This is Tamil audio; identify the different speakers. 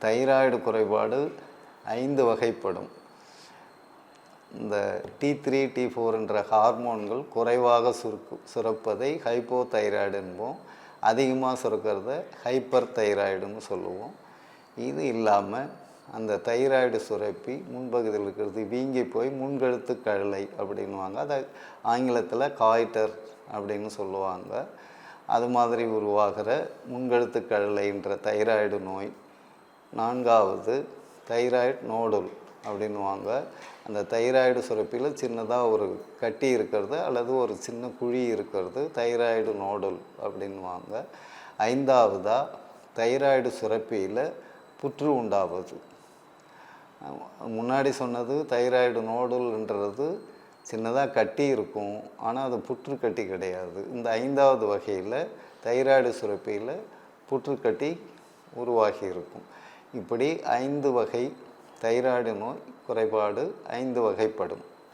Speaker 1: தைராய்டு குறைபாடு 5 வகைப்படும். இந்த T3 T4 என்ற ஹார்மோன்கள் குறைவாக சுரப்பதை ஹைப்போதைராய்டு என்போம். அதிகமாக சுரக்கிறத ஹைப்பர் தைராய்டுன்னு சொல்லுவோம். இது இல்லாமல் அந்த தைராய்டு சுரப்பி முன்பகுதியில் இருக்கிறது வீங்கி போய் முன்கழுத்து கழலை அப்படின்வாங்க. அதை ஆங்கிலத்தில் காய்டர் அப்படின்னு சொல்லுவாங்க. அது மாதிரி உருவாகிற முன்கழுத்து கழலைன்ற தைராய்டு நோய். 4வது தைராய்டு நோடுல் அப்படின்வாங்க. அந்த தைராய்டு சுரப்பியில் சின்னதாக ஒரு கட்டி இருக்கிறது அல்லது ஒரு சின்ன குழி இருக்கிறது தைராய்டு நோடுல் அப்படின்வாங்க. 5வதாக தைராய்டு சுரப்பியில் புற்று உண்டாவது. முன்னாடி சொன்னது தைராய்டு நோடுல்ன்றது சின்னதாக கட்டி இருக்கும், ஆனால் அது புற்றுக்கட்டி கிடையாது. இந்த 5வது வகையில் தைராய்டு சுரப்பியில் புற்றுக்கட்டி உருவாகி இருக்கும். இப்படி 5 வகை தைராய்டு நோய் குறைபாடு 5 வகைப்படும்.